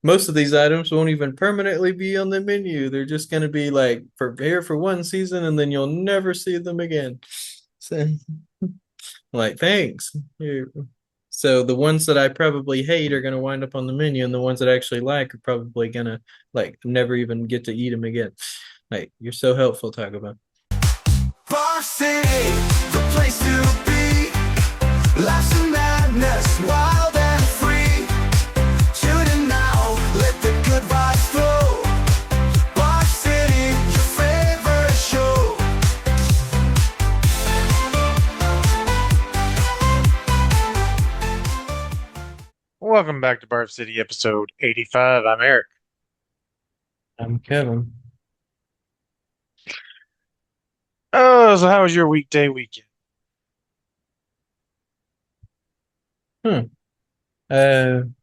most of these items won't even permanently be on the menu. They're just going to be like for here for one season, and then you'll never see them again. So, like, thanks. Here. So the ones that I probably hate are going to wind up on the menu, and the ones that I actually like are probably going to like never even get to eat them again. Like, you're so helpful, Taco Bell. Bar City, the place to be. Life's a madness, wild and free. Tune in now, let the good vibes flow. Bar City, your favorite show. Welcome back to Barf City, episode 85. I'm Eric. I'm Kevin. Oh, so how was your weekday weekend? Hmm.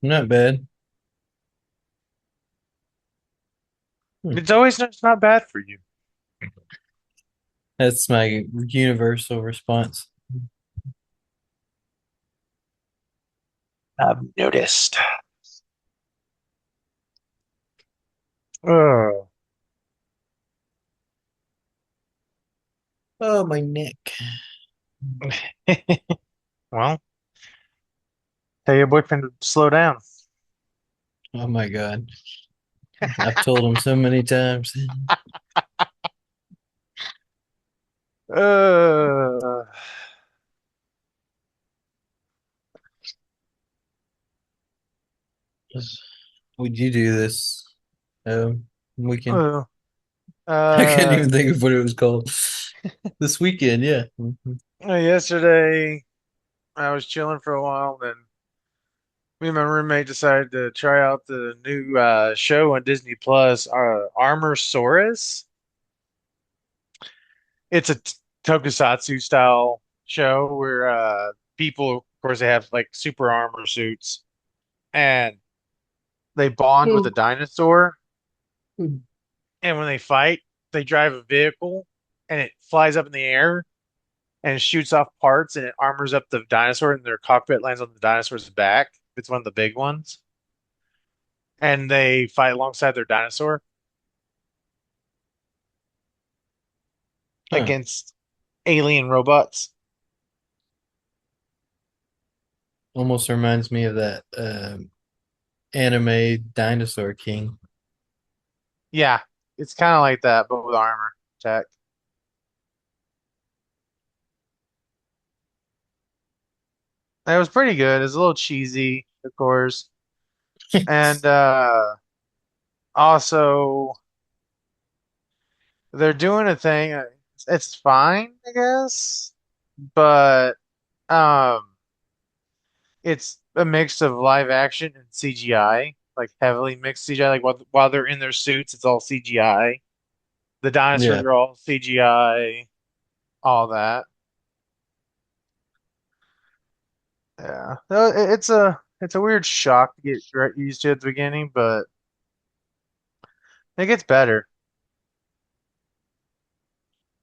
Not bad. Hmm. It's always not bad for you. That's my universal response. I've noticed. Oh. Oh, my neck. Well, tell your boyfriend to slow down. Oh my God. I've told him so many times. Uh, Would you do this weekend? uh, I can't uh, even think of what it was called. This weekend, yeah. Yesterday, I was chilling for a while, then me and my roommate decided to try out the new show on Disney Plus, Armor Saurus. It's a tokusatsu style show where people, of course, they have like super armor suits and they bond with a dinosaur. And when they fight, they drive a vehicle and it flies up in the air and it shoots off parts and it armors up the dinosaur and their cockpit lands on the dinosaur's back. It's one of the big ones. And they fight alongside their dinosaur Huh. against alien robots. Almost reminds me of that anime Dinosaur King. Yeah, it's kind of like that, but with armor tech. It was pretty good. It's a little cheesy, of course. And also they're doing a thing. It's fine, I guess, but um it's a mix of live action and CGI, like heavily mixed CGI. Like while they're in their suits, it's all CGI. The dinosaurs Yeah. are all CGI, all that. Yeah. It's a weird shock to get used to at the beginning, but it gets better.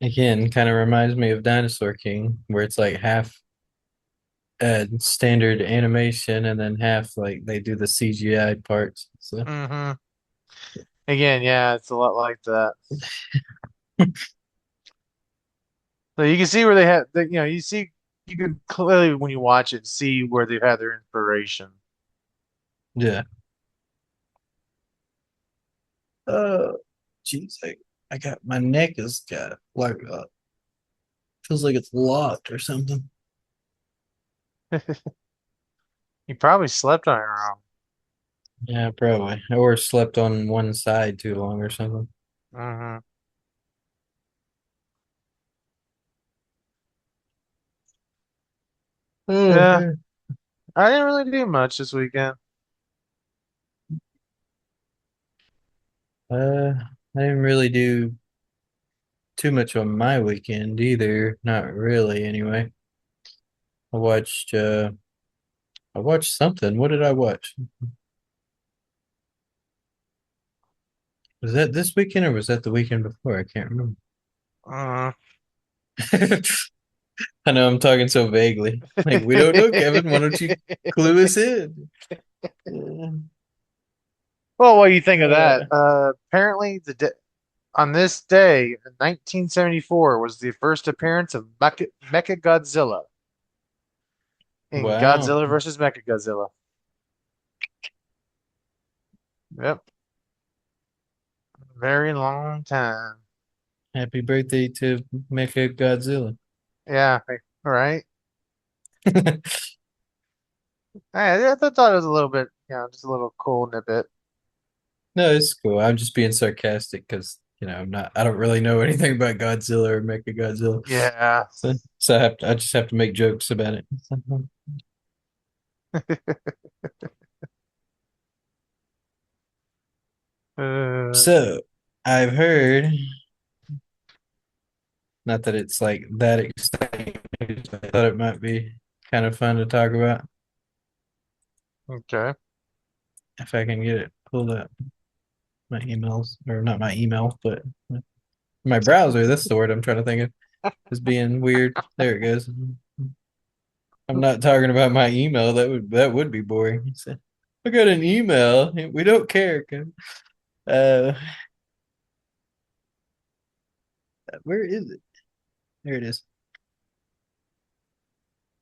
Again, kind of reminds me of Dinosaur King, where it's like half standard animation and then half like they do the CGI parts. So hmm Again, yeah, it's a lot like that. So you can see where they had, you can clearly when you watch it see where they've had their inspiration. yeah. Oh, jeez, I got my neck has got like feels like it's locked or something. You probably slept on it wrong. Yeah, probably. Or slept on one side too long or something. hmm Yeah, Okay. I didn't really do much this weekend. I didn't really do too much on my weekend either. Not really, anyway. I watched I watched something. What did I watch? Was that this weekend or was that the weekend before? I can't remember. Uh, I know I'm talking so vaguely. Like, we don't know, Kevin. Why don't you clue us in? Well, what do you think of that? Uh, Apparently, on this day, in 1974, was the first appearance of Mechagodzilla in wow. Godzilla versus Mechagodzilla. Yep, very long time. Happy birthday to Mecha Godzilla. Yeah, all right. I thought it was a little bit, just a little cool nibit. No, it's cool. I'm just being sarcastic because, I don't really know anything about Godzilla or Mecha Godzilla. Yeah. So I just have to make jokes about it. Uh, So I've heard, not that it's like that exciting, but I thought it might be kind of fun to talk about okay. if I can get it pulled up. My emails, or not my email, but my browser. That's the word I'm trying to think of. Is being weird. There it goes. I'm not talking about my email. That would be boring. So, I got an email. We don't care. Uh, where is it? There it is.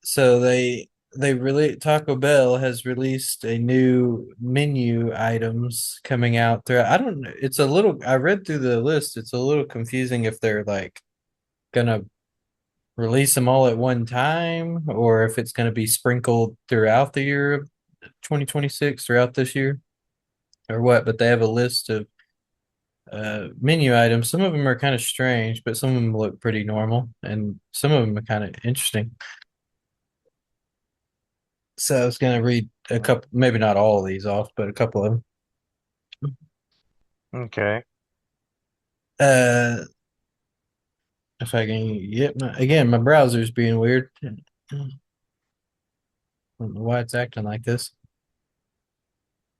So they really Taco Bell has released a new menu items coming out there. I don't know. It's a little. I read through the list. It's a little confusing if they're like gonna release them all at one time or if it's gonna be sprinkled throughout the year of 2026, throughout this year or what. But they have a list of menu items. Some of them are kind of strange, but some of them look pretty normal, and some of them are kind of interesting. So I was gonna read a couple, maybe not all of these off, but a couple of them. Okay. Uh, if I can get again, my browser's being weird. I don't know why it's acting like this.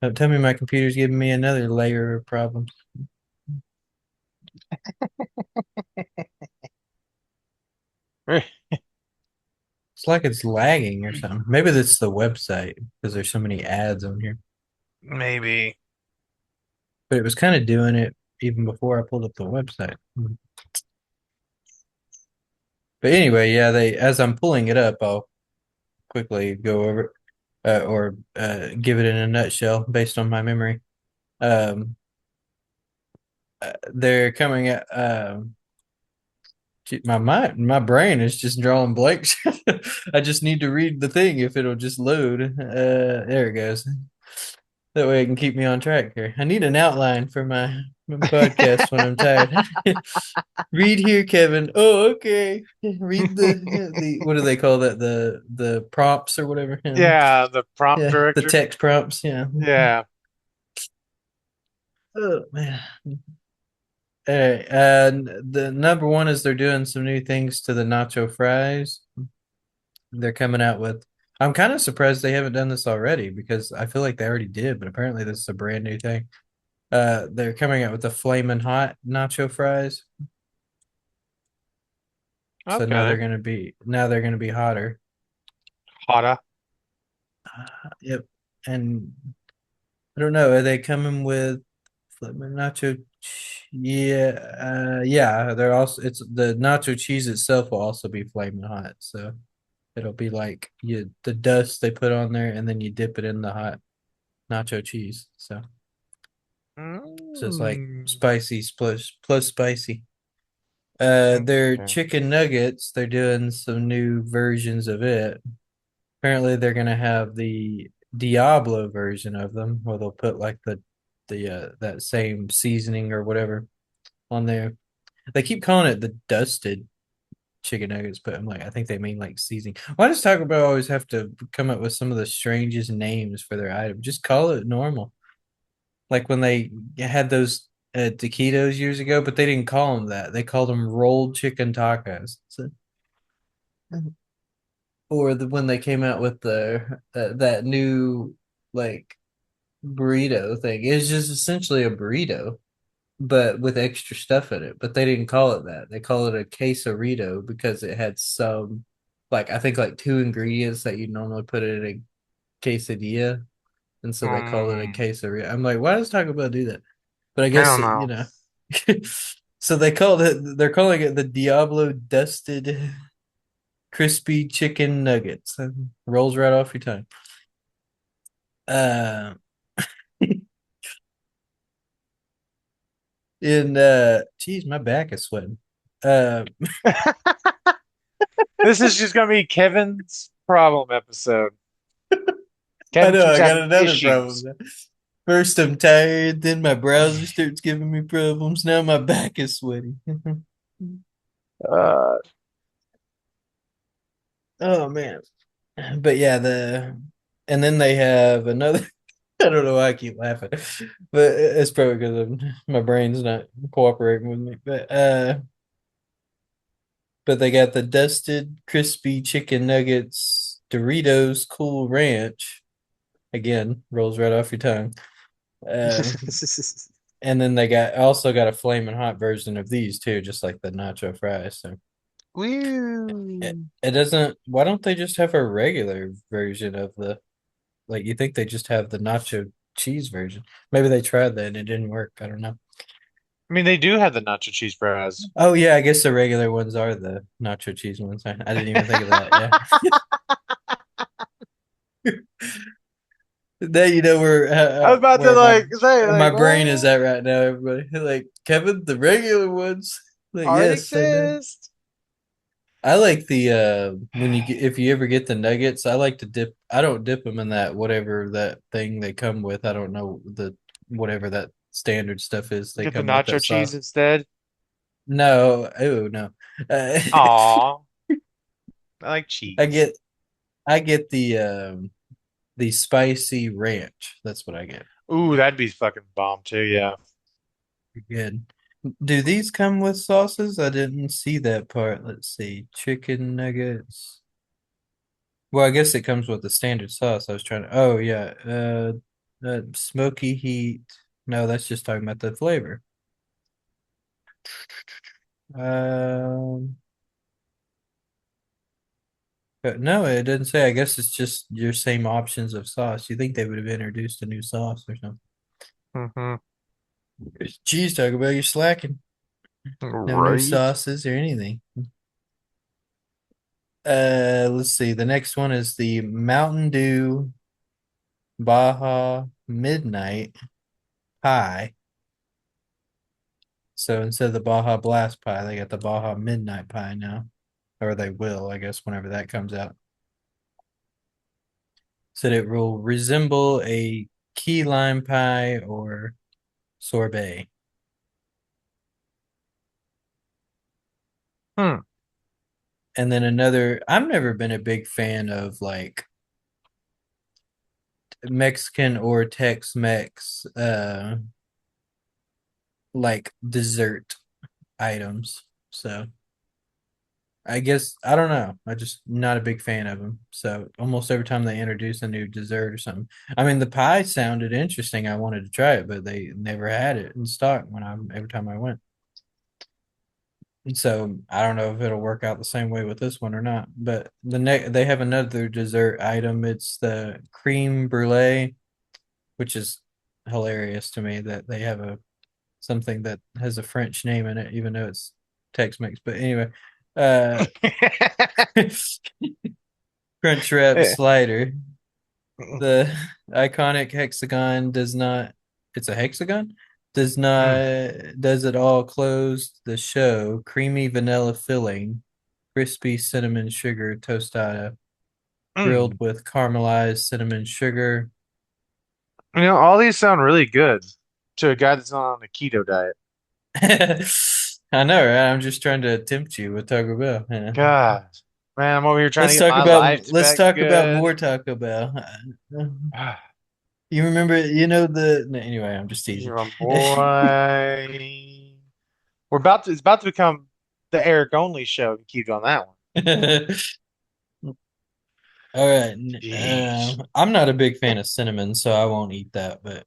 Don't tell me my computer's giving me another layer of problems. It's like it's lagging or something. Maybe that's the website because there's so many ads on here. Maybe. But it was kind of doing it even before I pulled up the website. But anyway, yeah, they as I'm pulling it up, I'll quickly go over or give it in a nutshell based on my memory. Um, they're coming at my brain is just drawing blanks. I just need to read the thing if it'll just load. There it goes. That way it can keep me on track here. I need an outline for my podcast when I'm tired. Read here, Kevin. Oh, okay. Read the what do they call that? The prompts or whatever. Yeah, the prompt Yeah, the director. text prompts. Yeah. Yeah. Oh man. All right. And the number one is they're doing some new things to the nacho fries. They're coming out with. I'm kind of surprised they haven't done this already because I feel like they already did, but apparently this is a brand new thing. They're coming out with the flaming hot nacho fries. So Okay. now they're gonna be hotter. Hotta. Yep. And I don't know, are they coming with flaming nacho? Yeah, yeah. They're also it's the nacho cheese itself will also be flaming hot. So it'll be like the dust they put on there, and then you dip it in the hot nacho cheese. So it's like Mm. spicy plus spicy. Their Okay. chicken nuggets, they're doing some new versions of it. Apparently, they're gonna have the Diablo version of them, where they'll put like the that same seasoning or whatever on there. They keep calling it the dusted chicken nuggets, but I'm like, I think they mean like seasoning. Why does Taco Bell always have to come up with some of the strangest names for their item? Just call it normal. Like when they had those taquitos years ago, but they didn't call them that. They called them rolled chicken tacos. So, or when they came out with the that new like burrito thing. It's just essentially a burrito, but with extra stuff in it. But they didn't call it that. They call it a quesarito because it had I think like two ingredients that you normally put in a quesadilla. and so they call it a Mm, quesarito. I'm like, why does Taco Bell do that? But I I guess don't know. so they called it. They're calling it the Diablo dusted crispy chicken nuggets. Rolls right off your tongue. Uh, geez, my back is sweating. Uh, This is just gonna be Kevin's problem episode. I Kevin know keeps I got having another problem issues. now. First I'm tired, then my browser starts giving me problems. Now my back is sweaty. Uh, Oh man. But yeah, and then they have another. I don't know why I keep laughing, but it's probably because my brain's not cooperating with me. But they got the dusted crispy chicken nuggets, Doritos Cool Ranch. Again, rolls right off your tongue. Uh, and then they got a flaming hot version of these too, just like the nacho fries. So it, Woo. it doesn't. Why don't they just have a regular version of the like? You think they just have the nacho cheese version? Maybe they tried that and it didn't work. I don't know. I mean, they do have the nacho cheese fries. Oh yeah, I guess the regular ones are the nacho cheese ones. I didn't even think of that. Yeah. Now you know I was about to where like say my like brain is what at right now, everybody. Like Kevin, the regular ones. Like art yes, I know. exist? I like the when you get if you ever get the nuggets, I like to dip. I don't dip them in that whatever that thing they come with. I don't know the whatever that standard stuff is. They Get the come with nacho that cheese sauce. instead. No, oh no. Uh, Aw, I like I cheese. get I get the spicy ranch. That's what I get. Ooh, that'd be fucking bomb too. Yeah. Good. Do these come with sauces? I didn't see that part. Let's see. Chicken nuggets. Well, I guess it comes with the standard sauce. I was trying to. Oh yeah. Smoky heat. No, that's just talking about the flavor. Um, but no, it didn't say. I guess it's just your same options of sauce. You think they would have introduced a new sauce or something? Hmm. Cheese Taco Bell, you're slacking. No new Right. sauces or anything. Let's see. The next one is the Mountain Dew Baja Midnight Pie. So instead of the Baja Blast Pie, they got the Baja Midnight Pie now. Or they will, I guess, whenever that comes out. Said it will resemble a key lime pie or sorbet. Hmm. And then another, I've never been a big fan of like Mexican or Tex-Mex like dessert items. So I guess I don't know. I just not a big fan of them. So almost every time they introduce a new dessert or something, I mean the pie sounded interesting. I wanted to try it, but they never had it in stock when I every time I went. And so I don't know if it'll work out the same way with this one or not. But they have another dessert item. It's the cream brulee, which is hilarious to me that they have a something that has a French name in it, even though it's Tex-Mex. But anyway, uh Crunch Wrap Eh. Slider. The iconic hexagon does not, it's a hexagon? Does Mm. not, does it all closed the show. Creamy vanilla filling, crispy cinnamon sugar tostada, grilled Mm. with caramelized cinnamon sugar. You know, all these sound really good to a guy that's not on a keto diet. I know, right? I'm just trying to tempt you with Taco Bell. Yeah. God, man, I'm over here trying to get my life Let's back talk about good. more Taco Bell. You remember, no, anyway, I'm just teasing. You're a boy. It's about to become the Eric only show. Keep on that one. All right. Jeez. I'm not a big fan of cinnamon, so I won't eat that. But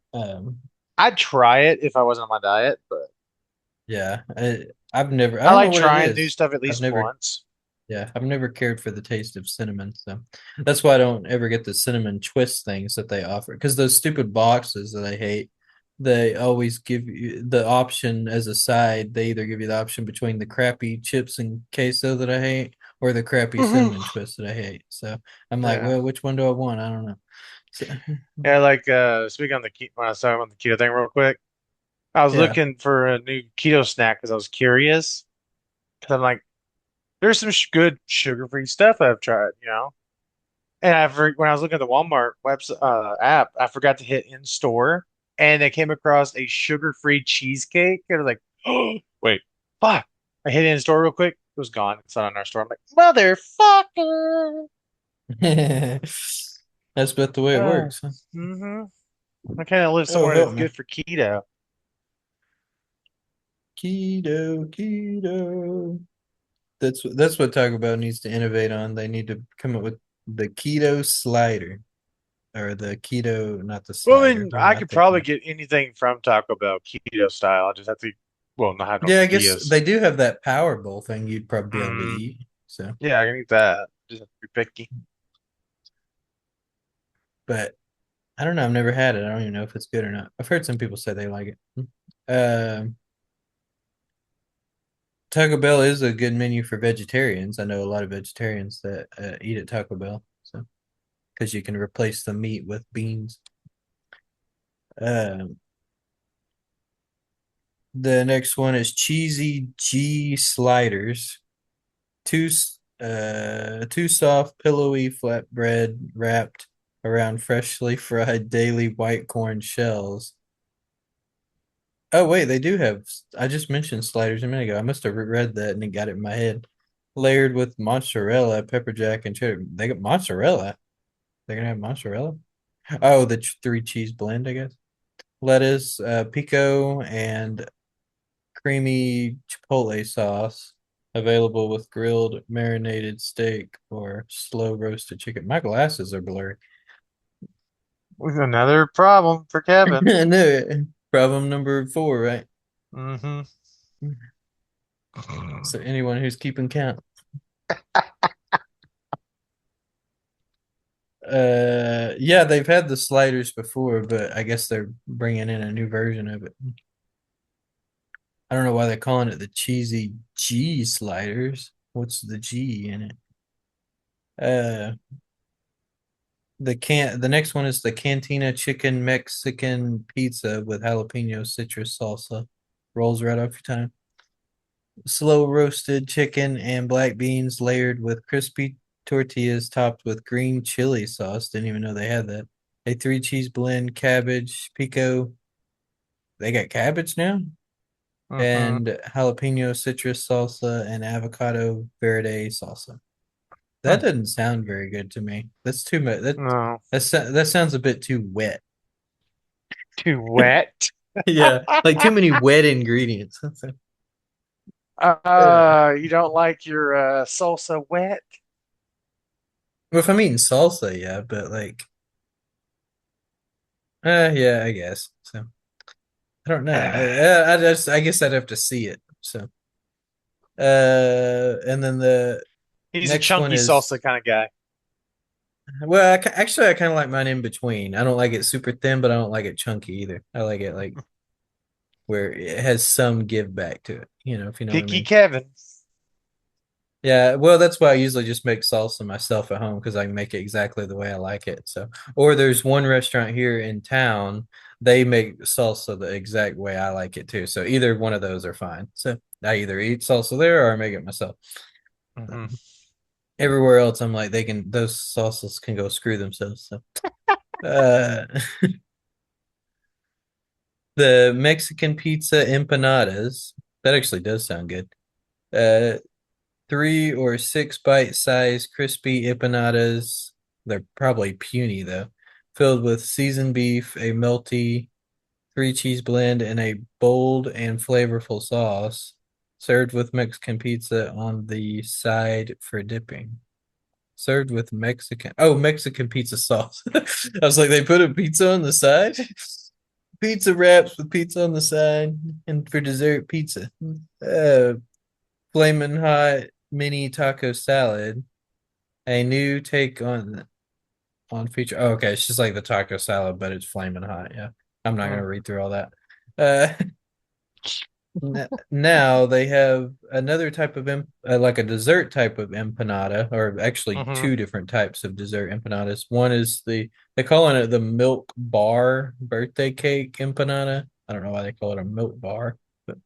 I'd try it if I wasn't on my diet, but yeah, I've never. I I don't know like what it trying new is. stuff at I've least never. once. Yeah, I've never cared for the taste of cinnamon, so that's why I don't ever get the cinnamon twist things that they offer. Because those stupid boxes that I hate, they always give you the option as a side. They either give you the option between the crappy chips and queso that I hate, or the crappy cinnamon twist that I hate. So I'm like, Yeah. well, which one do I want? I don't know. So, Yeah, like speaking on the when I was talking about the keto thing real quick, I was yeah. looking for a new keto snack because I was curious. Because I'm like, there's some sh good sugar-free stuff I've tried, you know. And when I was looking at the Walmart website app, I forgot to hit in store, and I came across a sugar-free cheesecake. And I was like, oh, wait, fuck! I hit in store real quick. It was gone. It's not in our store. I'm like, motherfucker! That's about the way it Uh, works. Huh? hmm I kind of live Oh, somewhere help that's me. good for keto. Keto, keto. That's what Taco Bell needs to innovate on. They need to come up with the keto slider or the keto, not the Well, I slider. mean, What am I I could thinking probably of? get anything from Taco Bell keto style. I just have to, well, not have no Yeah, I guess tortillas. they do have that Power Bowl thing you'd probably be able to Mm, eat. So, yeah, I can eat that. Just have to be picky. but I don't know. I've never had it. I don't even know if it's good or not. I've heard some people say they like it. Um, Taco Bell is a good menu for vegetarians. I know a lot of vegetarians that eat at Taco Bell. So, because you can replace the meat with beans. Um, The next one is cheesy G sliders. Two soft, pillowy flatbread wrapped around freshly fried daily white corn shells. Oh wait, they do have. I just mentioned sliders a minute ago. I must have read that and it got it in my head. Layered with mozzarella, pepper jack, and cheddar. They got mozzarella. They're gonna have mozzarella. Oh, the three cheese blend, I guess. Lettuce, pico, and creamy chipotle sauce available with grilled marinated steak or slow roasted chicken. My glasses are blurry. Another problem for Kevin. No, problem number four, right? Hmm So anyone who's keeping count. Yeah, they've had the sliders before, but I guess they're bringing in a new version of it. I don't know why they're calling it the cheesy G sliders. What's the G in it? Uh, the next one is the Cantina Chicken Mexican Pizza with jalapeno citrus salsa. Rolls right off your tongue. Slow roasted chicken and black beans layered with crispy tortillas topped with green chili sauce. Didn't even know they had that. A three cheese blend, cabbage, pico. They got cabbage now? hmm And jalapeno citrus salsa and avocado verde salsa. That doesn't sound very good to me. That's too much. No, That sounds a bit too wet. too wet. Yeah, like too many wet ingredients. You don't like your salsa wet? Well, if I'm eating salsa, yeah, but like, yeah, I guess. So I don't know. I guess I'd have to see it. So, and then the He's a next one chunky is, salsa kind of guy. well, actually, I kind of like mine in between. I don't like it super thin, but I don't like it chunky either. I like it like where it has some give back to it. If you know what I Picky mean. Kevin. Yeah, well, that's why I usually just make salsa myself at home because I can make it exactly the way I like it. So, or there's one restaurant here in town, they make salsa the exact way I like it too. So either one of those are fine. So I either eat salsa there or I make it myself. Hmm Everywhere else, I'm like, those salsas can go screw themselves. So, uh, the Mexican pizza empanadas, that actually does sound good. Uh, 3 or 6 bite-sized crispy empanadas. They're probably puny though, filled with seasoned beef, a melty three cheese blend, and a bold and flavorful sauce. Served with Mexican pizza on the side for dipping. Served with Mexican pizza sauce. I was like, they put a pizza on the side? Pizza wraps with pizza on the side, and for dessert, pizza. Uh, Flaming hot mini taco salad, a new take on feature. Oh, okay, it's just like the taco salad, but it's flaming hot. Yeah, I'm not gonna Mm. read through all that. Uh, now they have another type of like a dessert type of empanada, or actually Mm-hmm. two different types of dessert empanadas. One is they calling it the milk bar birthday cake empanada. I don't know why they call it a milk bar, but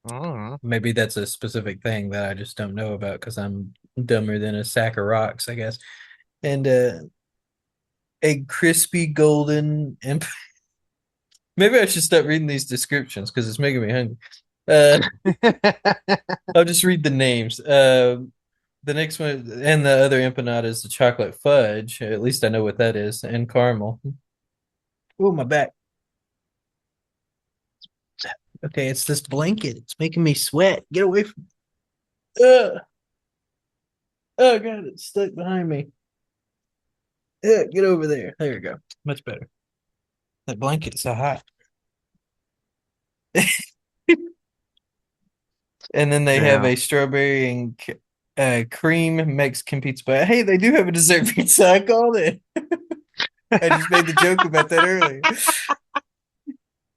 Mm. maybe that's a specific thing that I just don't know about because I'm dumber than a sack of rocks, I guess. And a crispy golden maybe I should start reading these descriptions because it's making me hungry. Uh, I'll just read the names. The next one and the other empanada is the chocolate fudge. At least I know what that is, and caramel. Oh, my back. Okay, it's this blanket. It's making me sweat. Get away from. Uh, oh God, it's stuck behind me. Get over there. There you go. Much better. That blanket's so hot. And then they have Yeah. a strawberry and cream Mexican pizza. But hey, they do have a dessert pizza. I called it. I just made the joke about that earlier.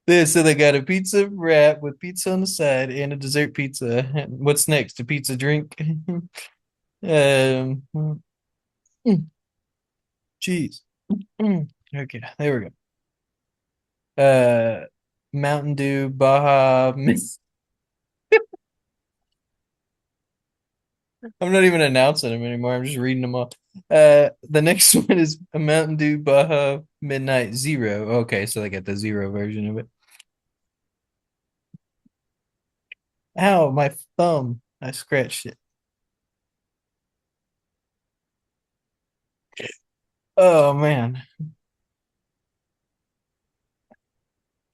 Yeah, so they got a pizza wrap with pizza on the side and a dessert pizza. What's next? A pizza drink? Um, cheese. Okay, there we go. Mountain Dew, Baja. I'm not even announcing them anymore. I'm just reading them off. The next one is a Mountain Dew Baja Midnight Zero. Okay, so they got the zero version of it. Ow, my thumb. I scratched it. Oh man.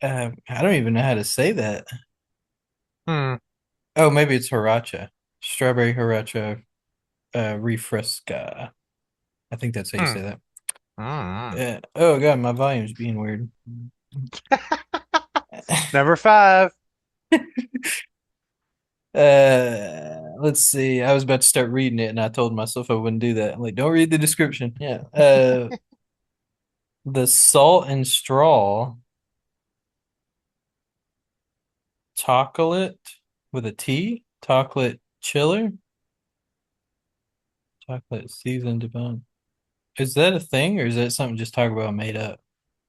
I don't even know how to say that. Hmm. Oh, maybe it's Hiracha. Strawberry Hiracha Refresca. I think that's how you Hmm. say that. Mm. Oh god, my volume's being weird. Number five. Let's see. I was about to start reading it and I told myself I wouldn't do that. I'm like, don't read the description. Yeah. The salt and straw chocolate with a T, chocolate chiller, chocolate seasoned bone. Is that a thing or is that something just talk about made up?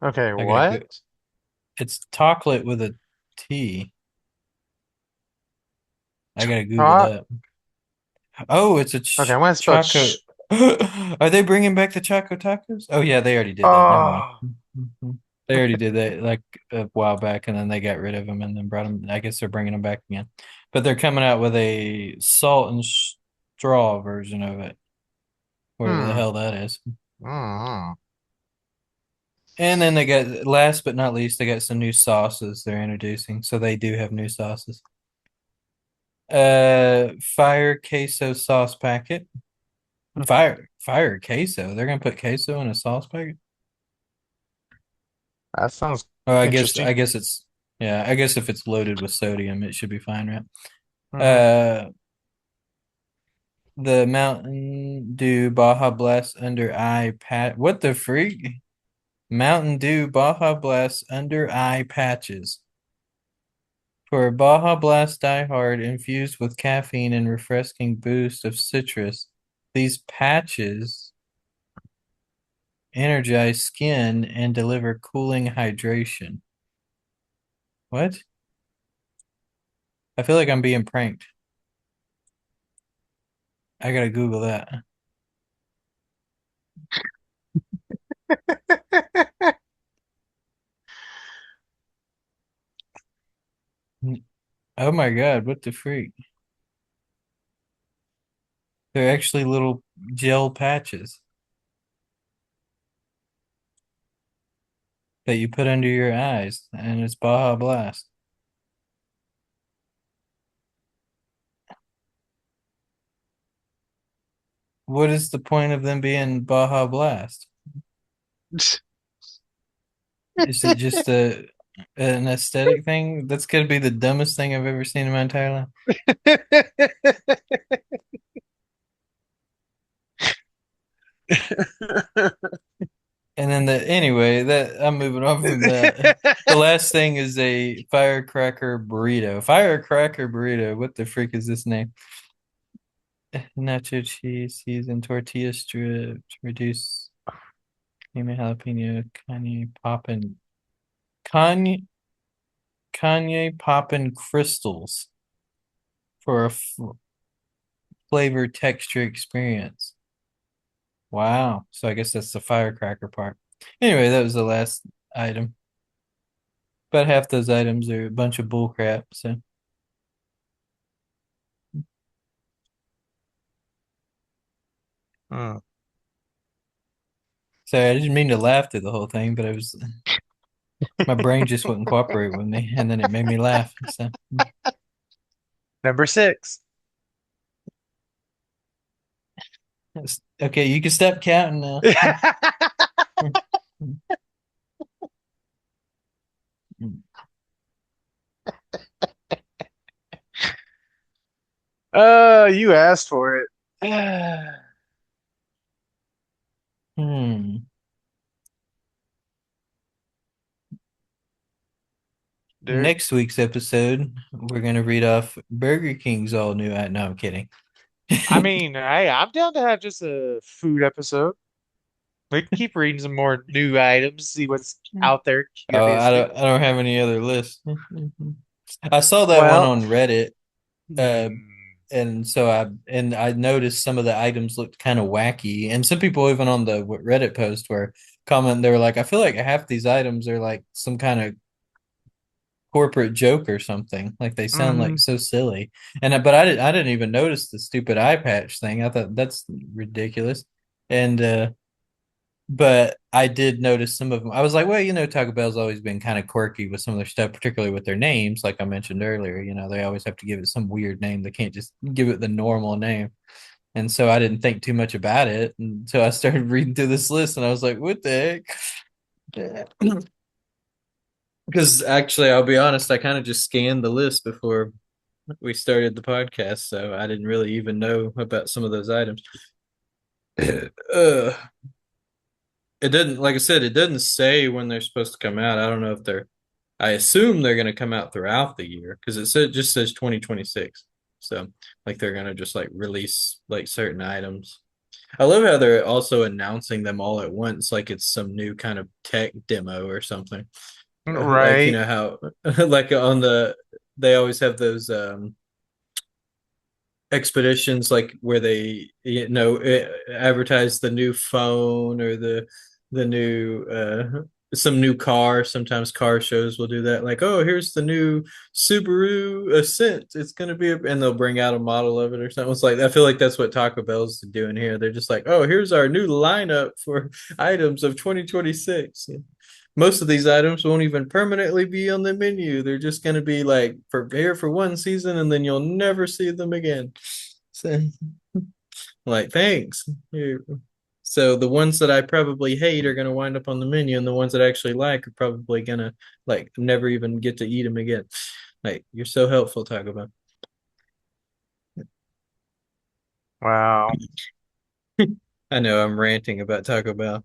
Okay, I gotta go. what? It's chocolate with a T. I gotta Google Choc. that. Oh, it's a Okay, I'm gonna spell Choco. Are they bringing back the Choco Tacos? Oh yeah, they already did that. Never mind. Oh. Mhm. They already did that like a while back, and then they got rid of them and then brought them. I guess they're bringing them back again, but they're coming out with a salt and straw version of it, whatever the Hmm. hell that is. Mm. And then they got, last but not least, they got some new sauces they're introducing. So they do have new sauces. Fire queso sauce packet. Fire queso. They're gonna put queso in a sauce packet. That sounds Oh, interesting. I guess it's yeah. I guess if it's loaded with sodium, it should be fine, right? Hmm. Uh, the Mountain Dew Baja Blast under eye pat. What the freak? Mountain Dew Baja Blast under eye patches. For a Baja Blast Die Hard infused with caffeine and refreshing boost of citrus, these patches energize skin and deliver cooling hydration. What? I feel like I'm being pranked. I gotta Google that. Oh my God, what the freak? They're actually little gel patches that you put under your eyes, and it's Baja Blast. What is the point of them being Baja Blast? Is it just an aesthetic thing? That's gonna be the dumbest thing I've ever seen in my entire life. And then anyway, that I'm moving on from that. The last thing is a firecracker burrito. Firecracker burrito. What the freak is this name? Nacho cheese, seasoned tortilla strips, reduce cream and jalapeno, Kanye Kanye poppin' crystals for a flavor texture experience. Wow. So I guess that's the firecracker part. Anyway, that was the last item. About half those items are a bunch of bull crap. So Hmm. sorry, I didn't mean to laugh through the whole thing, but I was my brain just wouldn't cooperate with me, and then it made me laugh. So Number six. okay, you can stop counting now. You asked for it. Hmm. Dude, Next week's episode, we're gonna read off Burger King's all new. No, I'm kidding. I mean, hey, I'm down to have just a food episode. We can keep reading some more new items, see what's out there Oh, curiously. I don't have any other lists. I saw that one Well, on Reddit, uh, hmm, and so I noticed some of the items looked kind of wacky, and some people even on the Reddit post were comment. They were like, I feel like half these items are like some kind of corporate joke or something. Like they sound like hmm, so silly. And but I didn't even notice the stupid eye patch thing. I thought that's ridiculous. And but I did notice some of them. I was like, well, Taco Bell's always been kind of quirky with some of their stuff, particularly with their names, like I mentioned earlier. They always have to give it some weird name. They can't just give it the normal name. And so I didn't think too much about it. And so I started reading through this list and I was like, what the heck? Because actually, I'll be honest, I kind of just scanned the list before we started the podcast, so I didn't really even know about some of those items. uh, it didn't, like I said, it didn't say when they're supposed to come out. I don't know if they're, I assume they're going to come out throughout the year because just says 2026. So like they're going to just like release like certain items. I love how they're also announcing them all at once, like it's some new kind of tech demo or something. Like right. how like on they always have those expeditions like where they advertise the new phone or the new some new car. Sometimes car shows will do that, like, oh, here's the new Subaru Ascent, it's going to be and they'll bring out a model of it or something. It's like I feel like that's what Taco Bell's doing here. They're just like, oh, here's our new lineup for items of 2026. Most of these items won't even permanently be on the menu. They're just going to be like for here for one season and then you'll never see them again. So, like, thanks. Here. So the ones that I probably hate are going to wind up on the menu, and the ones that I actually like are probably going to like never even get to eat them again. Like, you're so helpful, Taco Bell. Wow. I know I'm ranting about Taco Bell.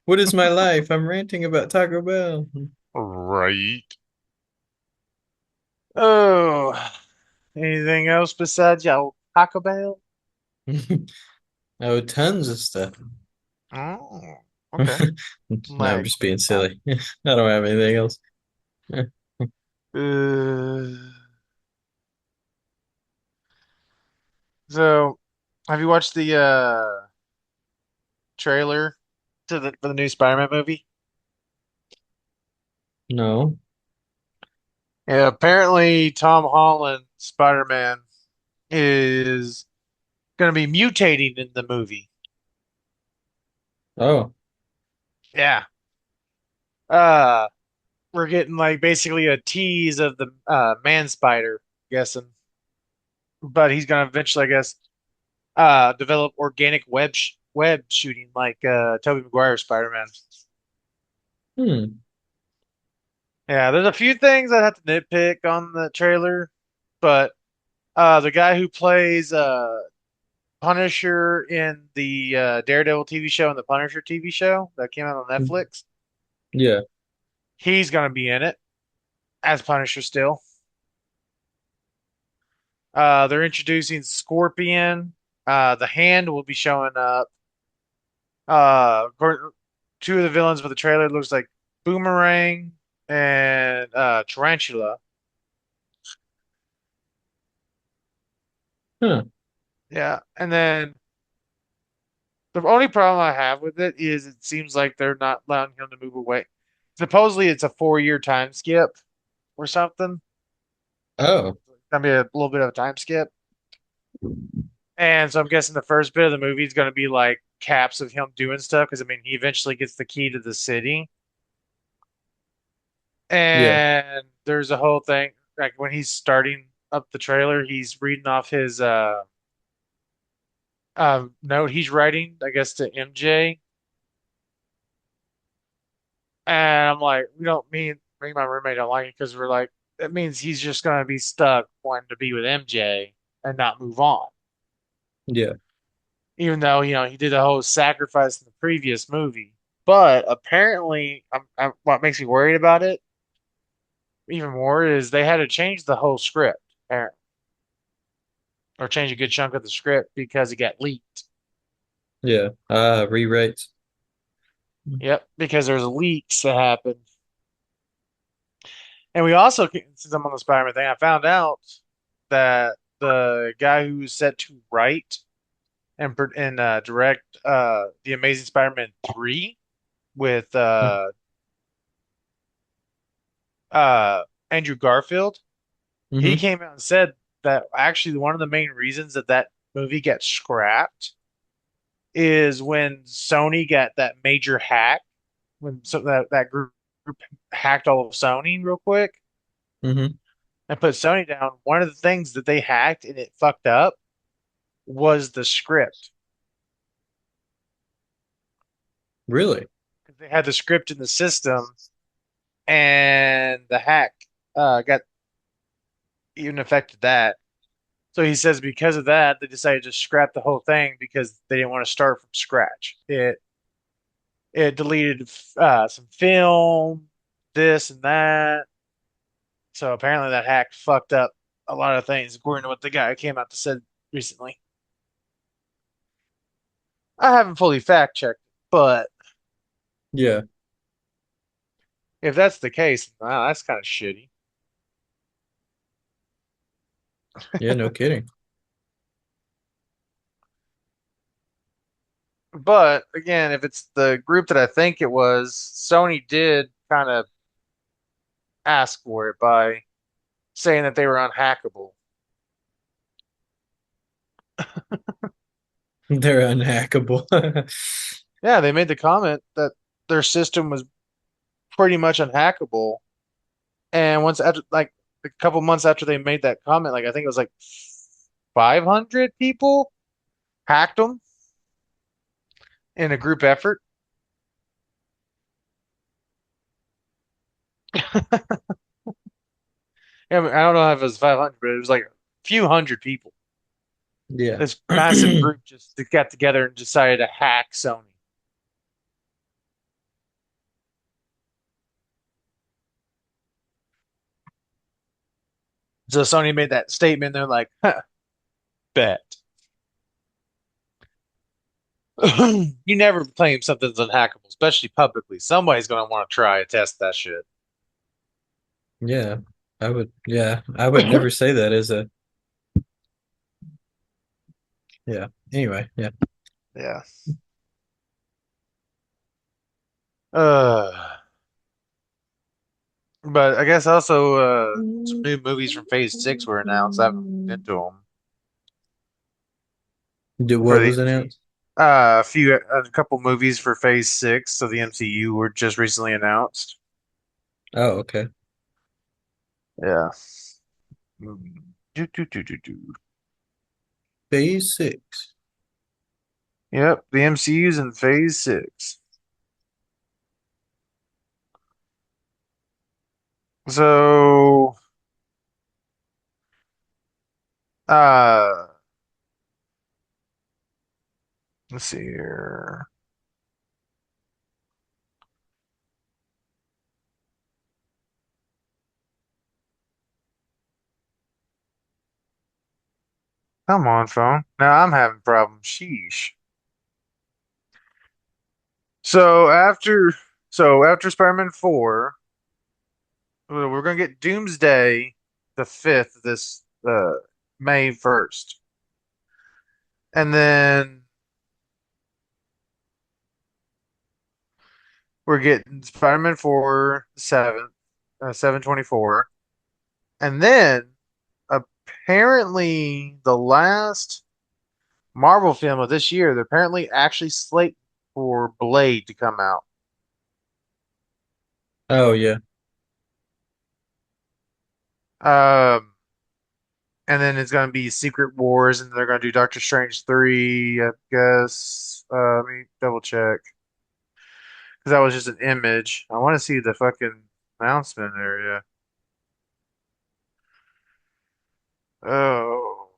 What is my life? I'm ranting about Taco Bell. Right. Oh, anything else besides your Taco Bell? Oh, tons of stuff. Oh, okay. No, I'm Like, just being uh, silly. I don't have anything else. uh, so have you watched the trailer to the for the new Spider-Man movie? No. Yeah, apparently Tom Holland Spider-Man is going to be mutating in the movie. Oh. Yeah. Uh, we're getting like basically a tease of the man spider, guessing, but he's going to eventually, I guess, develop organic web shooting like Tobey Maguire Spider-Man. Hmm. Yeah, there's a few things I have to nitpick on the trailer, but the guy who plays Punisher in the Daredevil TV show and the Punisher TV show that came out on Netflix. Yeah. He's gonna be in it as Punisher still. They're introducing Scorpion. The Hand will be showing up. Two of the villains for the trailer looks like Boomerang and Tarantula. Huh. Yeah, and then the only problem I have with it is it seems like they're not allowing him to move away. Supposedly, it's a 4 year time skip or something. Oh. Gonna be a little bit of a time skip, and so I'm guessing the first bit of the movie is gonna be like caps of him doing stuff because I mean he eventually gets the key to the city, Yeah. and there's a whole thing like when he's starting up the trailer, he's reading off his note he's writing, I guess, to MJ. And I'm like, we don't mean me and my roommate don't like it because we're like, it means he's just gonna be stuck wanting to be with MJ and not move on. Yeah. Even though, he did a whole sacrifice in the previous movie. But apparently, what makes me worried about it even more is they had to change the whole script, apparently, or change a good chunk of the script because it got leaked. Yeah. Rewrites. Yep, because there's leaks that happened. And we also, since I'm on the Spider-Man thing, I found out that the guy who's set to write and direct The Amazing Spider-Man 3 with Andrew Garfield, he Mm-hmm. came out and said that actually one of the main reasons that that movie gets scrapped is when Sony got that major hack, when that group hacked all of Sony real quick Mm-hmm. and put Sony down. One of the things that they hacked and it fucked up was the script. Really? Because they had the script in the system and the hack got even affected that. So he says because of that, they decided to scrap the whole thing because they didn't want to start from scratch. It deleted some film, this and that. So apparently that hack fucked up a lot of things, according to what the guy came out to said recently. I haven't fully fact checked, but Yeah. if that's the case, wow, that's kind of shitty. Yeah, no kidding. But again, if it's the group that I think it was, Sony did kind of ask for it by saying that they were unhackable. They're unhackable. Yeah, they made the comment that their system was pretty much unhackable. And once after, like a couple months after they made that comment, like I think it was like 500 people hacked them in a group effort. Yeah, I mean, I don't know if it was 500, but it was like a few hundred people. Yeah. This massive group just got together and decided to hack Sony. So Sony made that statement. They're like, huh, bet. You never claim something's unhackable, especially publicly. Somebody's going to want to try and test that shit. Yeah. I would never say that as a yeah. Anyway, yeah. Yeah. Uh, but I guess also some new movies from Phase 6 were announced. I haven't looked into them Do for what the was MCU. announced? A couple movies for Phase 6 of the MCU were just recently announced. Oh, okay. Yeah. Do, do, do, do, do. Phase 6. Yep, the MCU's in Phase 6. So, uh, Let's see here. Come on, phone. Now I'm having problems. Sheesh. So after after Spider-Man 4, we're gonna get Doomsday the 5th this May 1st. And then we're getting Spider-Man 4 the 7th, 7/24. And then apparently the last Marvel film of this year, they're apparently actually slated for Blade to come out. Oh yeah. Um, and then it's gonna be Secret Wars, and they're gonna do Doctor Strange 3, I guess. Let me double check. Because that was just an image. I want to see the fucking announcement area. Oh,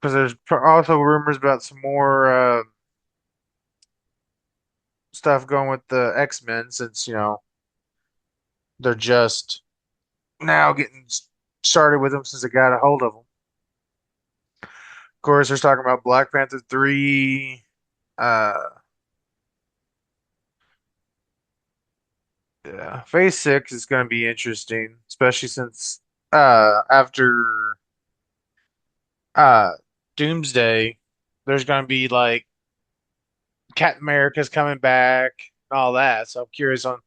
because there's also rumors about some more stuff going with the X-Men since, they're just now getting started with them since they got a hold of them. Of course, there's talking about Black Panther 3. Uh, yeah, Phase 6 is going to be interesting, especially since after uh Doomsday, there's going to be like Captain America's coming back and all that. So I'm curious on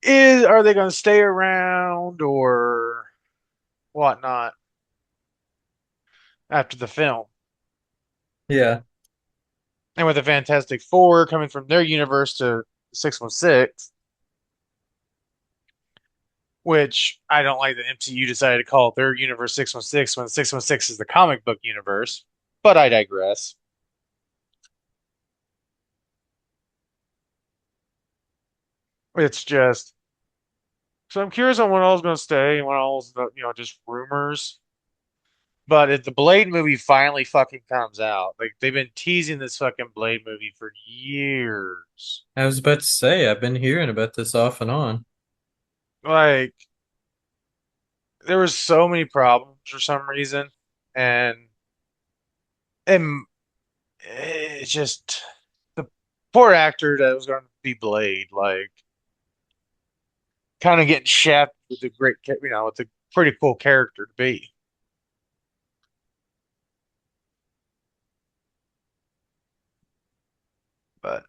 is are they going to stay around or whatnot after the film? Yeah. And with the Fantastic Four coming from their universe to 616, which I don't like that MCU decided to call their universe 616 when 616 is the comic book universe, but I digress. It's just so I'm curious on when all's going to stay and when all's just rumors. But if the Blade movie finally fucking comes out, like they've been teasing this fucking Blade movie for years. I was about to say, I've been hearing about this off and on. Like there was so many problems for some reason, and and it's just the poor actor that was going to be Blade, like kind of getting shafted with a with a pretty cool character to be. But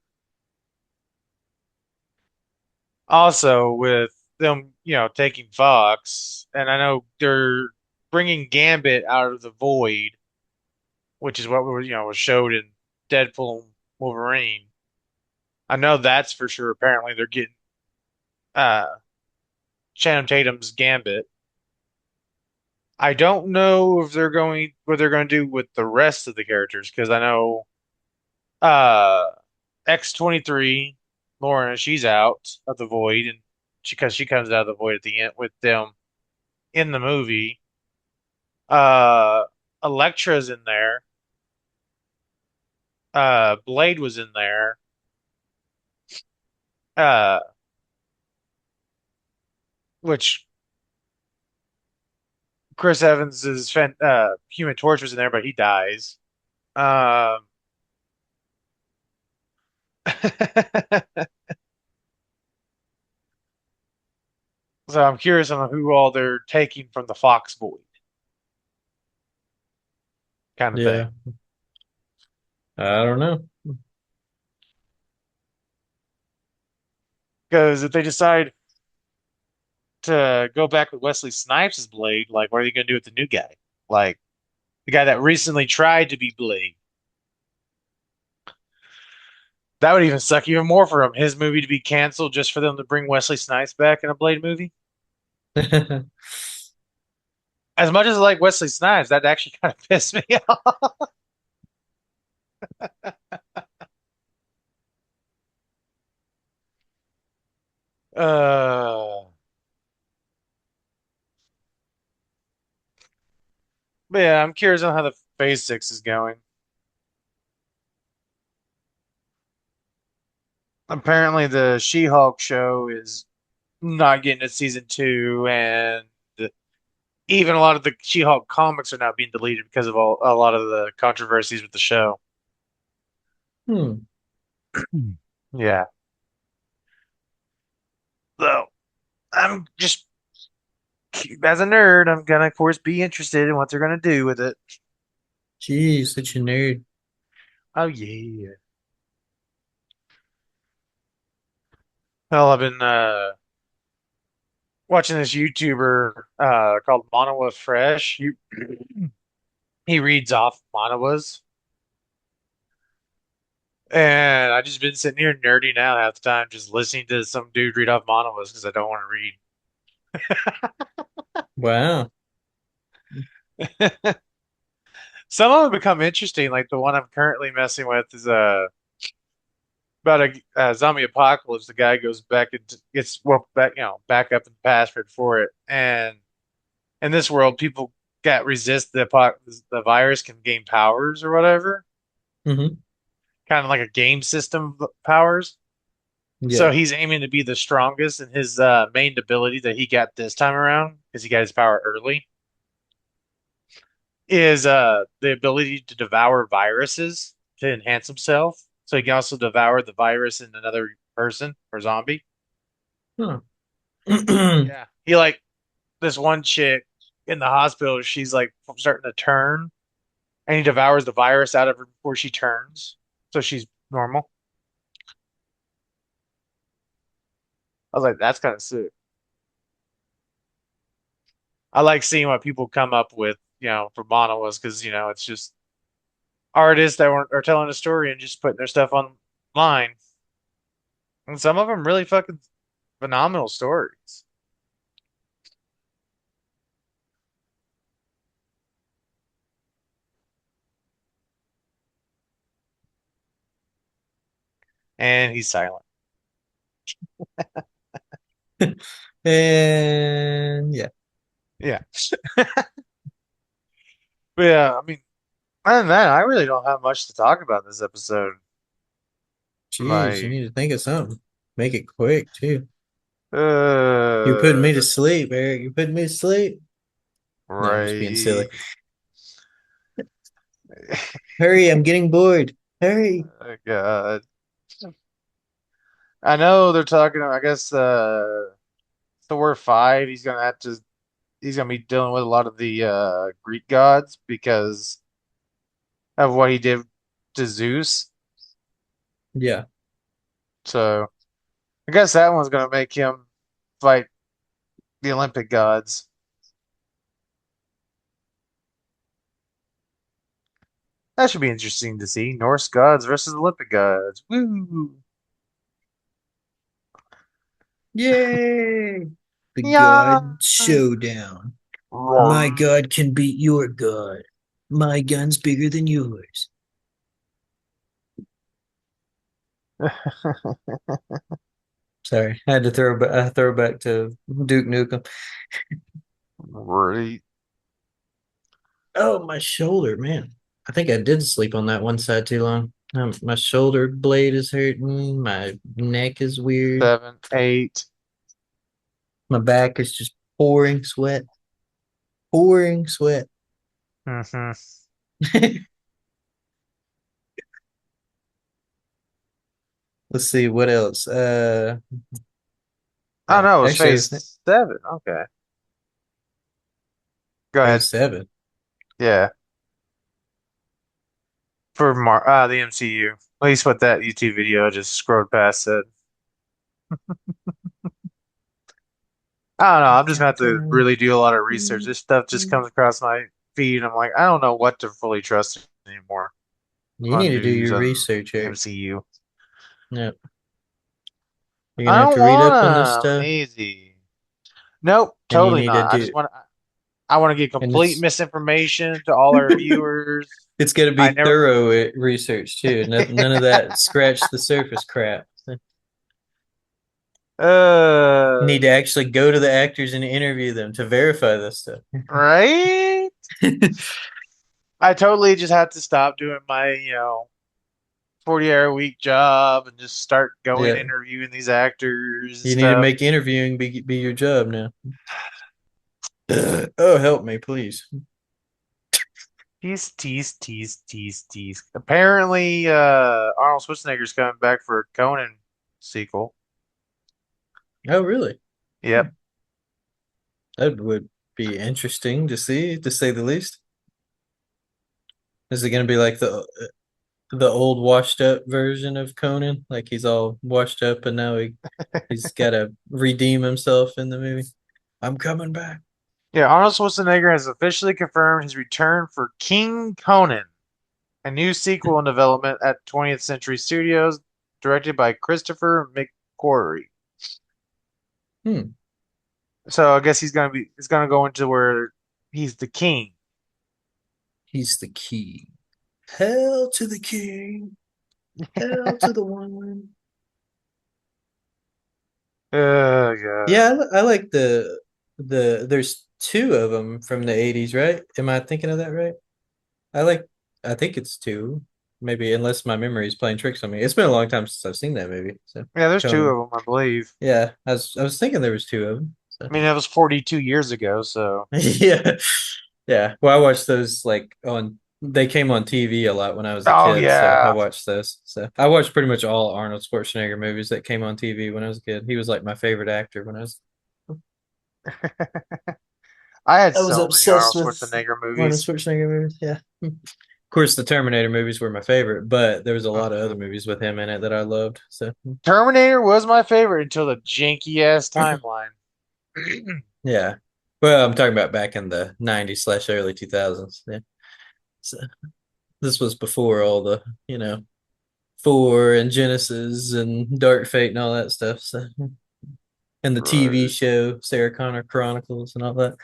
also with them, taking Fox, and I know they're bringing Gambit out of the void, which is what was showed in Deadpool and Wolverine. I know that's for sure. Apparently, they're getting uh Channing Tatum's Gambit. I don't know if they're going what they're going to do with the rest of the characters because I know uh X-23 Lauren, she's out of the void, and because she comes out of the void at the end with them in the movie. Uh, Elektra's in there. Blade was in there. Uh, which Chris Evans's Human Torch was in there, but he dies. Um, so I'm curious on who all they're taking from the Fox void kind of thing. Yeah. I don't know. Because if they decide to go back with Wesley Snipes' Blade, like what are you going to do with the new guy? Like the guy that recently tried to be Blade. That would even suck even more for him. His movie to be canceled just for them to bring Wesley Snipes back in a Blade movie. As much as I like Wesley Snipes, that actually kind of pissed me off. Uh, but yeah, I'm curious on how the Phase 6 is going. apparently the She-Hulk show is not getting a season 2, and even a lot of the She-Hulk comics are now being deleted because of a lot of the controversies with the show. Hmm. Yeah. So I'm just, as a nerd, I'm gonna, of course, be interested in what they're gonna do with it. Jeez, such a nerd. Oh yeah. Well, I've been watching this YouTuber called Manawa Fresh. He reads off manhwas, and I just been sitting here nerding out half the time, just listening to some dude read off manhwas because I don't want Wow. to read. Some of them become interesting. Like the one I'm currently messing with is about a zombie apocalypse. The guy goes back and gets well back, back up in the past for it. And in this world, people got resist the virus can gain powers or whatever, Hmm. kind of like a game system powers. So Yeah. he's aiming to be the strongest, and his main ability that he got this time around, because he got his power early, is the ability to devour viruses to enhance himself. So he can also devour the virus in another person or zombie. Huh. Yeah. He like this one chick in the hospital, she's like starting to turn, and he devours the virus out of her before she turns. So she's normal. I was like, that's kind of sick. I like seeing what people come up with, for monos, because it's just artists that are telling a story and just putting their stuff online. And some of them really fucking phenomenal stories. And he's silent. And yeah. Yeah. But yeah, I mean, other than that, I really don't have much to talk about in this episode. Jeez, you Like, need to think of something. Make it quick too. You're putting uh, me to sleep, Eric. You're putting me to sleep. No, I'm just being silly. right. Hurry, I'm getting bored. Hurry. Oh, God. I know they're talking, I guess, Thor 5, he's gonna be dealing with a lot of the Greek gods because of what he did to Zeus. Yeah. So I guess that one's gonna make him fight the Olympic gods. That should be interesting to see. Norse gods versus Olympic gods. Woo! Yay! The Yeah. God Showdown. My God can beat your God. My gun's bigger than yours. Sorry, I had to throw back to Duke Nukem. Right. Oh, my shoulder, man. I think I did sleep on that one side too long. My shoulder blade is hurting. My neck is weird. 7, 8. My back is just pouring sweat. Pouring sweat. Hmm. Let's see what else. Oh no, it was Actually, phase 7. Okay. Go ahead. phase seven. Yeah. For the MCU. At least what that YouTube video I just scrolled past said. I don't know. I'm just gonna have to really do a lot of research. This stuff just comes across my feed, and I'm like, I don't know what to fully trust anymore You need on to do news your on research, the Eric. MCU. Yeah. You're I gonna have don't to read up on this wanna. I'm stuff, lazy. Nope, and you totally need to not. do, I want to get and complete misinformation to all our viewers. it's got to I be never. thorough research too. None of that scratch the surface crap. You Uh, need to actually go to the actors and interview them to verify this stuff. right? I totally just have to stop doing my, 40-hour a week job and just start going Yeah, interviewing these actors and you need to stuff. make interviewing be your job now. Oh, help me, please. Tease, tease, tease, tease, tease. Apparently, Arnold Schwarzenegger's coming back for a Conan sequel. Oh, really? Yep. That would be interesting to see, to say the least. Is it going to be like the old washed up version of Conan? Like he's all washed up and now he's got to redeem himself in the movie. I'm coming back. Yeah, Arnold Schwarzenegger has officially confirmed his return for King Conan, a new sequel in development at 20th Century Studios, directed by Christopher McQuarrie. Hmm. So I guess he's gonna go into where he's the king. He's the key. Hell to the king. Hell to the one. Yeah. Yeah, I like there's two of them from the 80s, right? Am I thinking of that right? I like I think it's two. Maybe unless my memory is playing tricks on me. It's been a long time since I've seen that movie. So Yeah, there's two Conan. of them, I believe. Yeah, I was thinking there was two of them. So I mean, that was 42 years ago, so yeah. Yeah. Well, I watched those like on they came on TV a lot when I was a oh kid, so I yeah. watched those. So I watched pretty much all Arnold Schwarzenegger movies that came on TV when I was a kid. He was like my favorite actor when I had I was so many obsessed Arnold with Schwarzenegger Arnold movies. Schwarzenegger movies. Yeah. Of course, the Terminator movies were my favorite, but there was a lot of other Mhm. movies with him in it that I loved. So Terminator was my favorite until the janky ass timeline. yeah. Well, I'm talking about back in the 90s slash early 2000s. Yeah. So this was before all the, Thor and Genesis and Dark Fate and all that stuff. So and the TV Right. show Sarah Connor Chronicles and all that.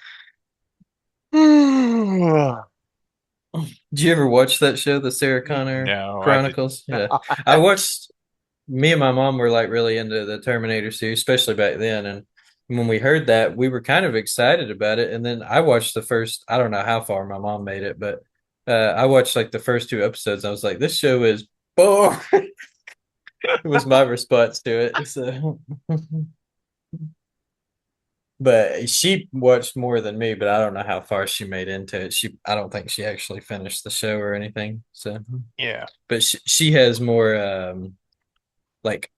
Did you ever watch that show, the Sarah Connor No, I did Chronicles? Yeah. I not. watched me and my mom were like really into the Terminator series, especially back then. And when we heard that, we were kind of excited about it. And then I watched the first, I don't know how far my mom made it, but I watched like the first two episodes. I was like, this show is boring. It was my response to it. So, but she watched more than me, but I don't know how far she made into it. I don't think she actually finished the show or anything. So, Yeah. but she has more, like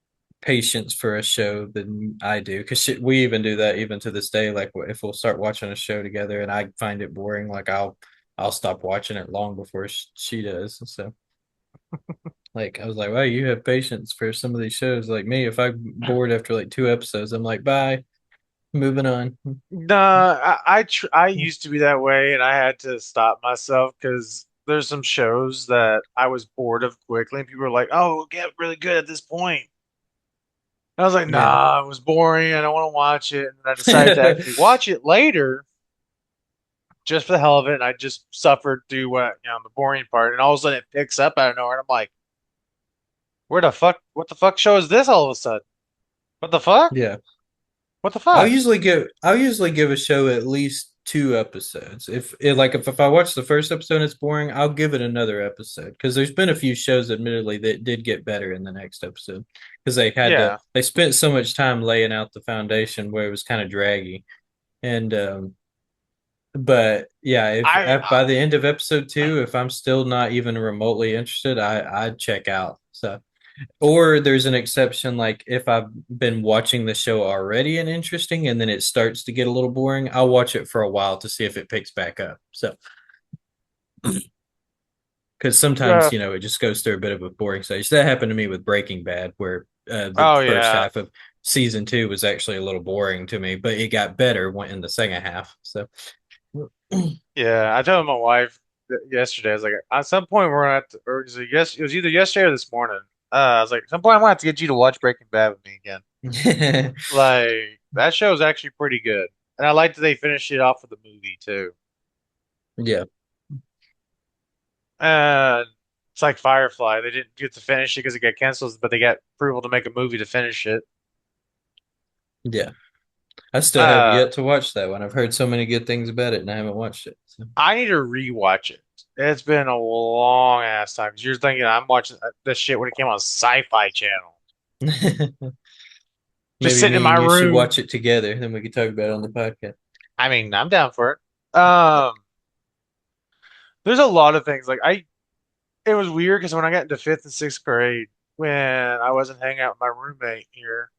patience for a show than I do because we even do that even to this day. Like if we'll start watching a show together and I find it boring, like I'll stop watching it long before she does. So like I was like, wow, you have patience for some of these shows. Like me, if I'm bored after like two episodes, I'm like, bye, moving on. Nah, I used to be that way, and I had to stop myself because there's some shows that I was bored of quickly, and people were like, "Oh, it'll get really good at this point." And I was like, Yeah. "Nah, it was boring. I don't want to watch it." And I decided to actually watch it later, just for the hell of it. And I just suffered through the boring part, and all of a sudden it picks up out of nowhere, and I'm like, "Where the fuck? What the fuck show is this all of a sudden? What the fuck? Yeah. What the fuck?" I'll usually give a show at least two episodes. If I watch the first episode and it's boring, I'll give it another episode because there's been a few shows admittedly that did get better in the next episode because Yeah, they spent so much time laying out the foundation where it was kind of draggy. And but yeah, if I by the end of episode two, if I'm still not even remotely interested, I'd check out. So or there's an exception, like if I've been watching the show already and interesting, and then it starts to get a little boring, I'll watch it for a while to see if it picks back up. So, because sometimes, uh, it just goes through a bit of a boring stage. That happened to me with Breaking Bad, where the oh first yeah. half of season two was actually a little boring to me, but it got better in the second half. So, Yeah, I told my wife yesterday. I was like, at some point we're gonna have to, or it was either yesterday or this morning. I was like, at some point I'm gonna have to get you to watch Breaking Bad with me again. Like that show is actually pretty good, and I like that they finished it off with the movie too. yeah, And it's like Firefly; they didn't get to finish it because it got canceled, but they got approval to make a movie to finish it. yeah. I still have Uh, yet to watch that one. I've heard so many good things about it, and I haven't watched it. So. I need to rewatch it It's been a long ass time. 'Cause you're thinking I'm watching this shit when it came on Sci-Fi Channel. Just Maybe sitting in me my and you should room. watch it together, then we could talk about it on the podcast. I mean, I'm down for it. There's a lot of things like it was weird because when I got into fifth and sixth grade, when I wasn't hanging out with my roommate here,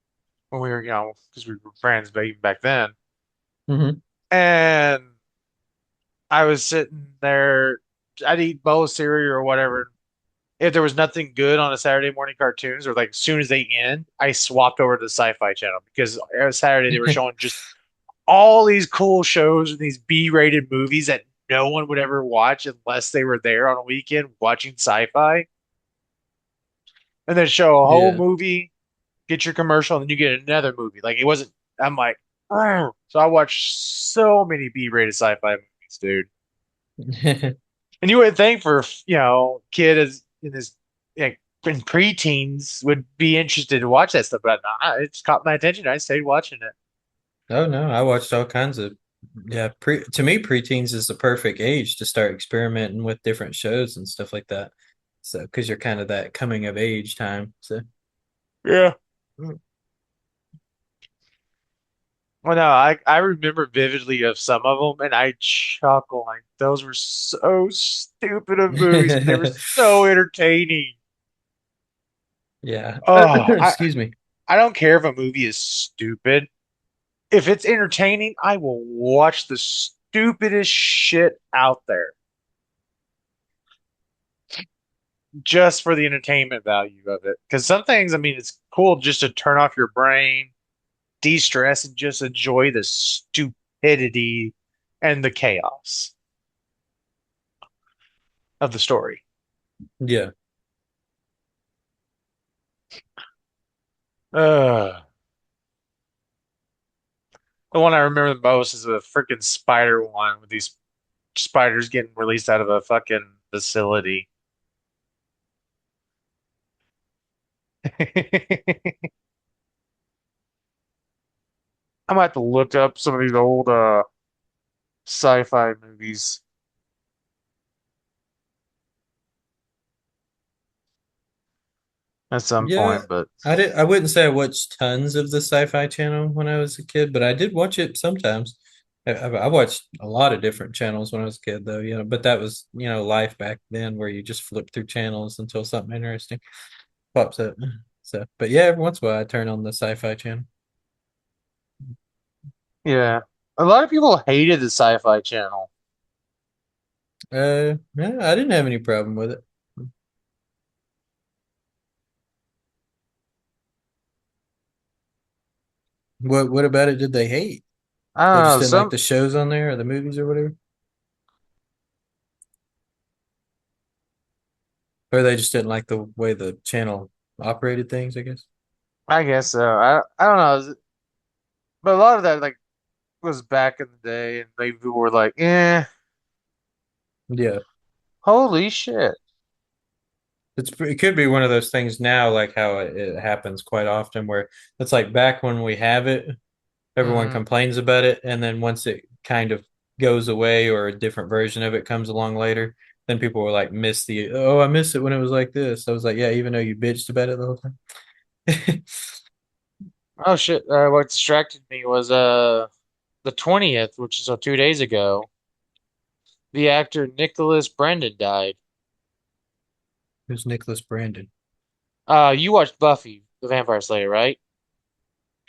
when we were, because we were friends, but even back then, Hmm. and I was sitting there, I'd eat bowl of cereal or whatever. If there was nothing good on a Saturday morning cartoons, or like as soon as they end, I swapped over to the Sci-Fi Channel because Saturday they were showing just all these cool shows and these B-rated movies that no one would ever watch unless they were there on a weekend watching sci-fi, and then show a whole Yeah. movie, get your commercial, and then you get another movie. Like it wasn't. I'm like, oh. So I watched so many B-rated sci-fi movies, dude. And you would think for kid as in his like in preteens would be interested to watch that stuff, but nah, it just caught my attention. I stayed watching it. Oh no, I watched all kinds of yeah, to me preteens is the perfect age to start experimenting with different shows and stuff like that. So, because you're kind of that coming of age time. So, Yeah. Well, no, I remember vividly of some of them, and I chuckle like those were so stupid of movies, but they were so entertaining. yeah. Oh, Excuse me. I don't care if a movie is stupid. If it's entertaining, I will watch the stupidest shit out there just for the entertainment value of it. Because some things, I mean, it's cool just to turn off your brain, de-stress, and just enjoy the stupidity and the chaos of the story. Yeah. Uh, the one I remember the most is the freaking spider one with these spiders getting released out of a fucking facility. I might have to look up some of these old sci-fi movies at some Yeah. point, but I wouldn't say I watched tons of the Sci-Fi Channel when I was a kid, but I did watch it sometimes. I watched a lot of different channels when I was a kid, though, but that was, life back then where you just flip through channels until something interesting pops up. So, but yeah, every once in a while I turn on the Sci-Fi Channel. yeah, a lot of people hated the Sci-Fi Channel. Yeah, I didn't have any problem with it. What about it did they hate? I They don't just know, didn't like the shows on there or the movies or whatever? Or they just didn't like the way the channel operated things, I guess. I guess so. I don't know, but a lot of that like was back in the day, and they were like, eh, Yeah. holy shit. It could be one of those things now, like how it happens quite often, where it's like back when we have it, everyone Hmm. complains about it, and then once it kind of goes away or a different version of it comes along later, then people will like miss I miss it when it was like this. I was like, yeah, even though you bitched about it the whole time. Oh shit. What distracted me was the 20th, which is 2 days ago. The actor Nicholas Brendon died. Who's Nicholas Brandon? You watched Buffy the Vampire Slayer, right?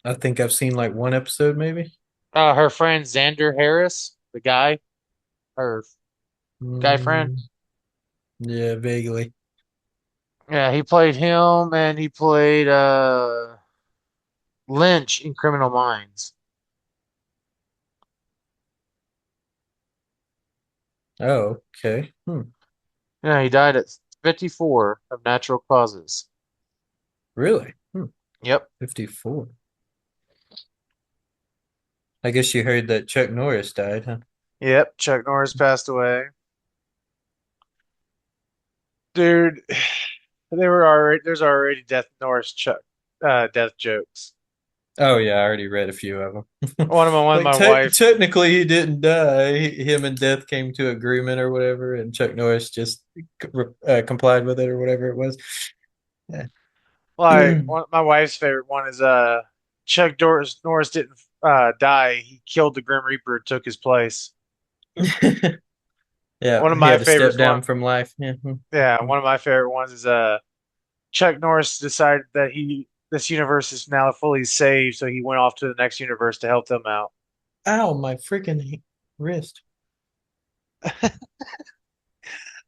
I think I've seen like one episode, maybe. Her friend Xander Harris, the guy, her guy friend. Mm, yeah, vaguely. Yeah, he played him, and he played Lynch in Criminal Minds. Oh, okay. Hmm. Yeah, he died at 54 of natural causes. Really? Hmm. Yep. 54. I guess you heard that Chuck Norris died, huh? Yep. Chuck Norris passed away. Dude, there's already death Norris Chuck death jokes. Oh yeah, I already read a few of them. One of Like my wife. technically, he didn't die. Him and Death came to agreement or whatever, and Chuck Norris just complied with it or whatever it was. Yeah. Like my wife's favorite one is Norris didn't die. He killed the Grim Reaper, took his place. Yeah, One of he my had to step favorites down from life. Yeah. yeah, one of my favorite ones is Chuck Norris decided that this universe is now fully saved, so he went off to the next universe to help them out. Ow, my freaking wrist.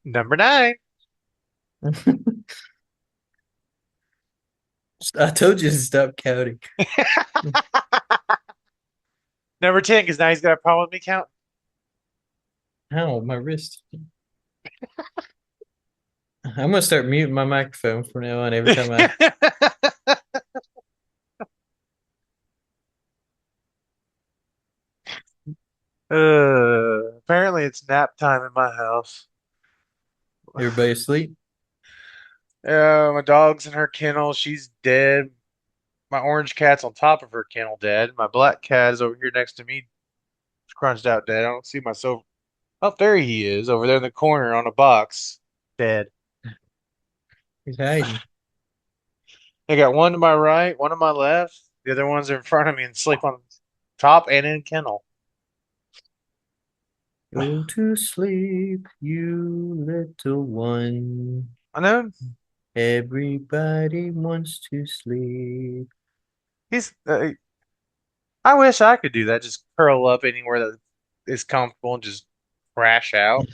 Number 9. I told you to stop counting. Number 10, because now he's got a problem with me counting. Ow, my wrist. I'm gonna start muting my microphone from now on every time I. Apparently it's nap time in my house. Everybody asleep. My dog's in her kennel. She's dead. My orange cat's on top of her kennel dead. My black cat is over here next to me, scrunched out dead. I don't see myself. Oh, there he is, over there in the corner on a box, dead. He's hiding. I got one to my right, one to my left. The other ones are in front of me and sleep on top and in kennel. Go to sleep, you little one. I know Everybody wants to sleep. he's. I wish I could do that. Just curl up anywhere that is comfortable and just crash out.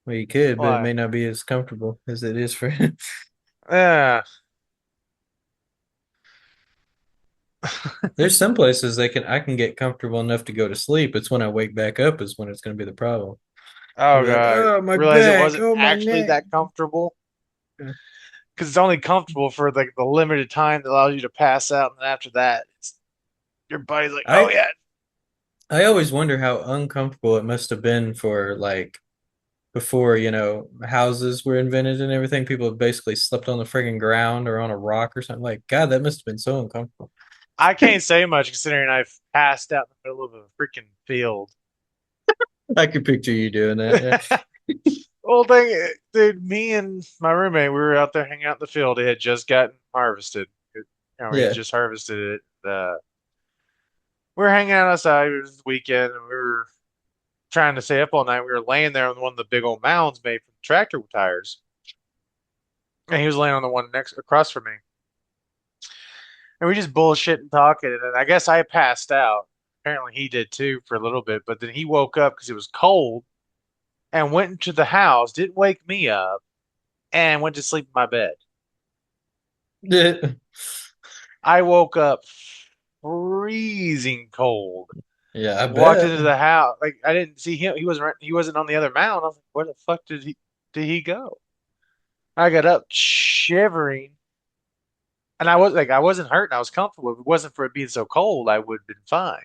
Well, you could, but it Why? may not be as comfortable as it is for him. Yeah. There's some places I can get comfortable enough to go to sleep. It's when I wake back up is when it's going to be the problem. I'll Oh be like, God. oh, my Realize it back, wasn't oh, my actually neck. that comfortable. Yeah. Because it's only comfortable for like the limited time that allows you to pass out, and then after that, your body's like, oh I yeah. I always wonder how uncomfortable it must have been for like before, houses were invented and everything. People have basically slept on the friggin' ground or on a rock or something. Like, God, that must have been so uncomfortable. I can't say much considering I've passed out in the middle of a freaking field. I could picture you doing that. Well, thing, dude, me and my roommate, we were out there hanging out in the field. It had just gotten harvested. We had Yeah. just harvested it. We were hanging out outside. It was the weekend, and we were trying to stay up all night. We were laying there on one of the big old mounds made from tractor tires, and he was laying on the one next across from me. And we just bullshit and talking, and I guess I passed out. Apparently, he did too for a little bit, but then he woke up because it was cold and went into the house, didn't wake me up, and went to sleep in my bed. Yeah. I woke up freezing cold. Yeah, I Walked bet. into the house, like I didn't see him. He wasn't on the other mound. I was like, where the fuck did he go? I got up shivering, and I wasn't hurt. I was comfortable. If it wasn't for it being so cold, I would have been fine.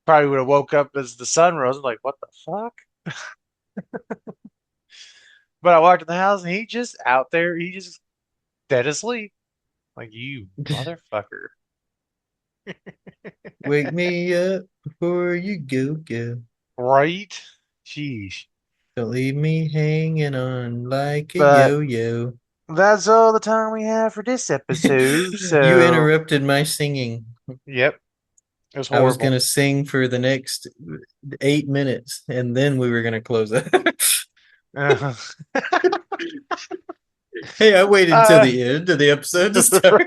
Probably would have woke up as the sun rose. I'm like, what the fuck? But I walked in the house and he just out there. He just dead asleep. Like, you motherfucker. Wake me up before you go. Right? Sheesh. Don't leave me hanging on like a But yo-yo. that's all the time we have for this episode. You So, interrupted my singing. yep, it was I was horrible. gonna sing for the next 8 minutes, and then we were gonna close it. Uh, Hey, I waited until uh, the end of the episode to start.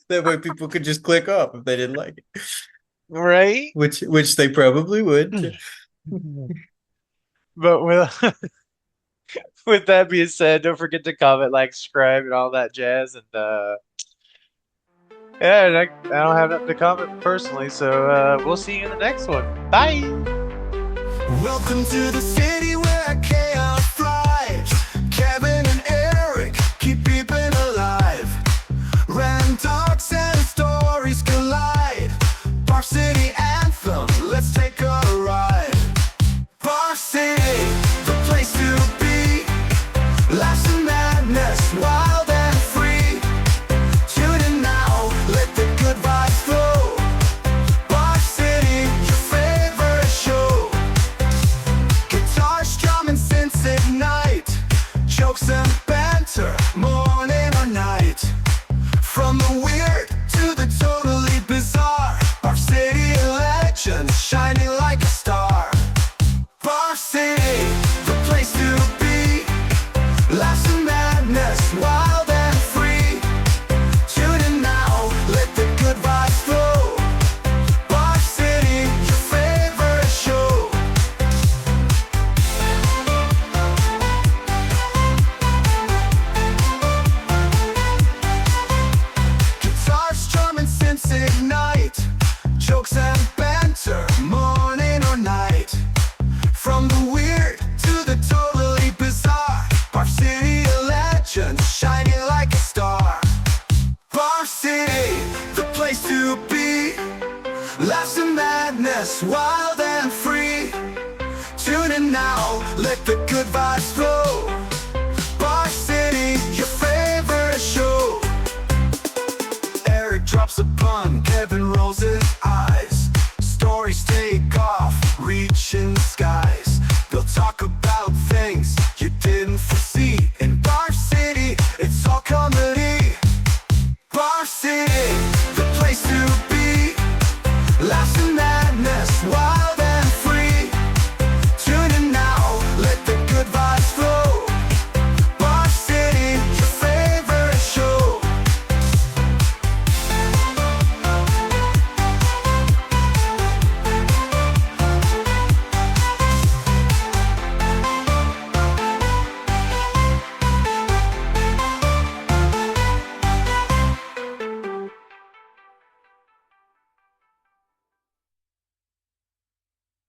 That way people could just click off if they didn't like it. right? Which they probably would. But with that being said, don't forget to comment, like, subscribe, and all that jazz. And yeah, and I don't have nothing to comment personally, so we'll see you in the next one. Bye. Welcome to the city where chaos thrives. Kevin and Eric keep peeping alive. Random talks and stories collide. Bar City Anthem, let's take a ride. Bar City, the place to be. Laughs and madness, wild and free. Tune in like a star. Bar City, the place to be. Laughs and madness, wild and free. Tune in now, let the good vibes flow. Bar City, your favorite show. Guitars, drum and synths ignite. Jokes and banter, morning or night. From the weird to the totally bizarre. Bar City, a legend, shining like a star. Bar City, the place to be. Laughs and madness, wild and free. Tune in now, let the good vibes flow. Bar City, your favorite show. Eric drops a pun, Kevin rolls his eyes. Stories take off, reaching skies. They'll talk about things